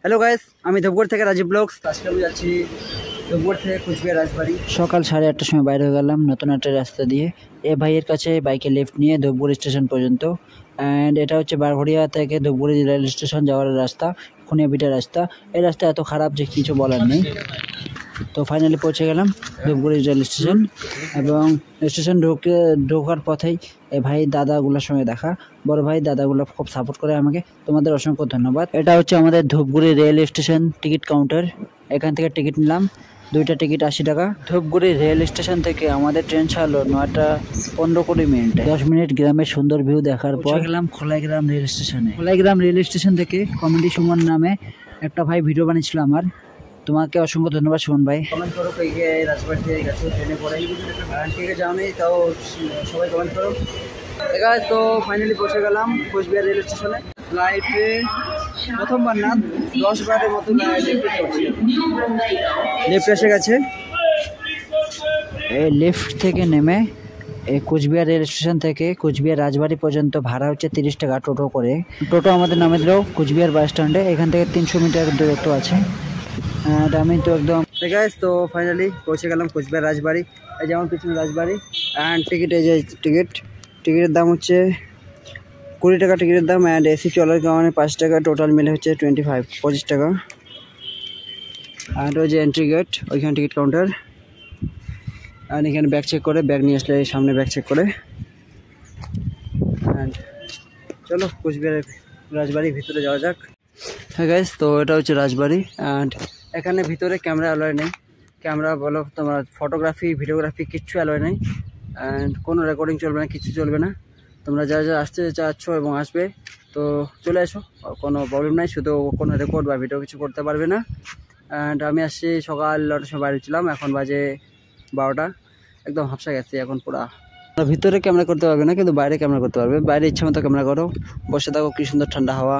Hello guys, আমি ধূপগুড়ি থেকে Rajib blogs. আজকে আমি যাচ্ছি ধূপগুড়ি থেকে কুচবিহার রাজবাড়ি। সকাল 8:30টার সময় বাইরে হয়ে গেলাম নতুন একটা রাস্তা দিয়ে। এ ভাইয়ের কাছে বাইকে লেফট নিয়ে ধূপগুড়ি স্টেশন পর্যন্ত। অ্যান্ড এটা হচ্ছে বারঘড়িয়া থেকে ধূপগুড়ি রেল স্টেশন যাওয়ার রাস্তা, খুনিয়াবিটা রাস্তা। এই রাস্তা এত খারাপ যে কিছু বলার নেই। তো ফাইনালি পৌঁছে গেলাম ধূপগুড়ি রেল স্টেশন, এবং স্টেশন ঢোকার পথেই এই ভাই দাদাগুলোর সঙ্গে দেখা। বড় ভাই দাদাগুলো খুব সাপোর্ট করে আমাকে, তোমাদের অসংখ্য ধন্যবাদ। এটা হচ্ছে আমাদের Dhupguri rail station ticket counter. এখান থেকে টিকিট নিলাম, 2টা টিকিট 80 টাকা। ধূপগুড়ি রেল স্টেশন থেকে আমাদের ট্রেন ছাড়লো 9টা 15-20 মিনিটে। 10 মিনিট গ্রামের সুন্দর ভিউ দেখার পর গেলাম খোলাইগ্রাম রেল স্টেশনে। খোলাইগ্রাম রেল স্টেশন থেকে কমেডি সুমন নামে একটা ভাই ভিডিও বানিয়েছিল আমার, তোমাকে অসংখ্য ধন্যবাদ সুমন ভাই। কমেন্ট করো কে কে রাজবাড়ি থেকে গেছো ট্রেনে করে, আর কে কে যাওনি তাও সবাই কমেন্ট করো। তো ফাইনালি পৌঁছে গেলাম কুচবিহার রেল স্টেশনে। লাইফে প্রথমবার না 10 বারের মতো লিফট এসে গেছে। এই লিফট থেকে নেমে এই কুচবিহার রেল স্টেশন থেকে কুচবিহার রাজবাড়ি পর্যন্ত ভাড়া হচ্ছে 30 টাকা টোটো করে। টোটো আমাদের নামে দিল কুচবিহার বাস স্ট্যান্ডে। এখান থেকে 300 মিটার দূরত্ব আছে। আমি তো একদম তো ফাইনালি পৌঁছে গেলাম কুচবিহার রাজবাড়ি। এই যেমন পিছনে রাজবাড়ি। অ্যান্ড টিকিট, এই যে টিকিটের দাম হচ্ছে 20 টাকা টিকিটের দাম। অ্যান্ড এসি চলার কারণে 5 টাকা, টোটাল মিলে হচ্ছে 25 টাকা। অ্যান্ড ওই যে এন্ট্রি গেট, ওইখানে টিকিট কাউন্টার। অ্যান্ড এখানে ব্যাগ চেক করে, ব্যাগ নিয়ে আসলে সামনে ব্যাগ চেক করে। অ্যান্ড চলো কুচবিহারের রাজবাড়ির ভিতরে যাওয়া যাক। হ্যাঁ গাইস, তো এটা হচ্ছে রাজবাড়ি। অ্যান্ড এখানে ভিতরে ক্যামেরা অ্যালয় নেই। ক্যামেরা বলো তোমার ফটোগ্রাফি ভিডিওগ্রাফি কিচ্ছু অ্যালয় নেই। অ্যান্ড কোনো রেকর্ডিং চলবে না, কিছু চলবে না। তোমরা যারা যারা আসতে চাচ্ছ এবং আসবে তো চলে এসো, কোনো প্রবলেম নাই। শুধু কোনো রেকর্ড বা ভিডিও কিছু করতে পারবে না। অ্যান্ড আমি আসছি সকাল 9টার সময় বাইরে ছিলাম, এখন বাজে 12টা। একদম হাফসা গেছি এখন পুরা। ভিতরে ক্যামেরা করতে পারবে না, কিন্তু বাইরে ক্যামেরা করতে পারবে। বাইরে ইচ্ছা মতো ক্যামেরা করো, বসে থাকো, কি সুন্দর ঠান্ডা হাওয়া।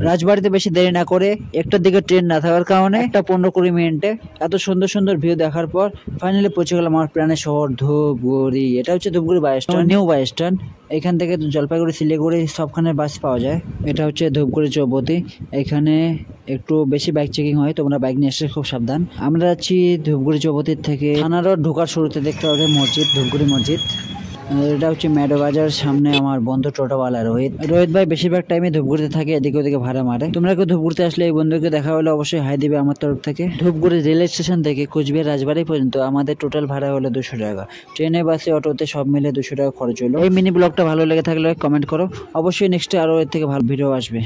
রাজবাড়িতে বেশি দেরি না করে, একটার দিকে ট্রেন না থাকার কারণে 15-20 মিনিটে এত সুন্দর সুন্দর ভিউ দেখার পর ফাইনালি পৌঁছে গেলাম আমার প্রাণের শহর ধূপগুড়ি। এটা হচ্ছে Dhupguri bus stand, new bus stand. এখান থেকে জলপাইগুড়ি, শিলিগুড়ি সবখানে বাস পাওয়া যায়। এটা হচ্ছে ধূপগুড়ি চৌপতি। এখানে একটু বেশি বাইক চেকিং হয়, তোমরা বাইক নিয়ে এসে খুব সাবধান। আমরা যাচ্ছি ধূপগুড়ি চৌপতির থেকে থানা রোড ঢোকার শুরুতে দেখতে হবে মসজিদ, ধূপগুড়ি মসজিদ। এটা হচ্ছে মেডো বাজার। সামনে আমার বন্ধু টোটোওয়ালা রোহিত ভাই বেশিরভাগ টাইমে ধূপগুড়িতে থাকে, এদিকে ওদিকে ভাড়া মারে। তোমরা কেউ ধূপগুড়িতে আসলে এই বন্ধুকে দেখা হলে অবশ্যই হাই দিবে আমার তরফ থেকে। ধূপগুড়ি রেল স্টেশন থেকে কুচবিহার রাজবাড়ি পর্যন্ত আমাদের টোটাল ভাড়া হলো 200 টাকা। ট্রেনে, বাসে, অটোতে সব মিলে 200 টাকা খরচ হলো। এই মিনি ব্লগটা ভালো লেগে থাকলে কমেন্ট করো। অবশ্যই নেক্সটে আরো এর থেকে ভালো ভিডিও আসবে।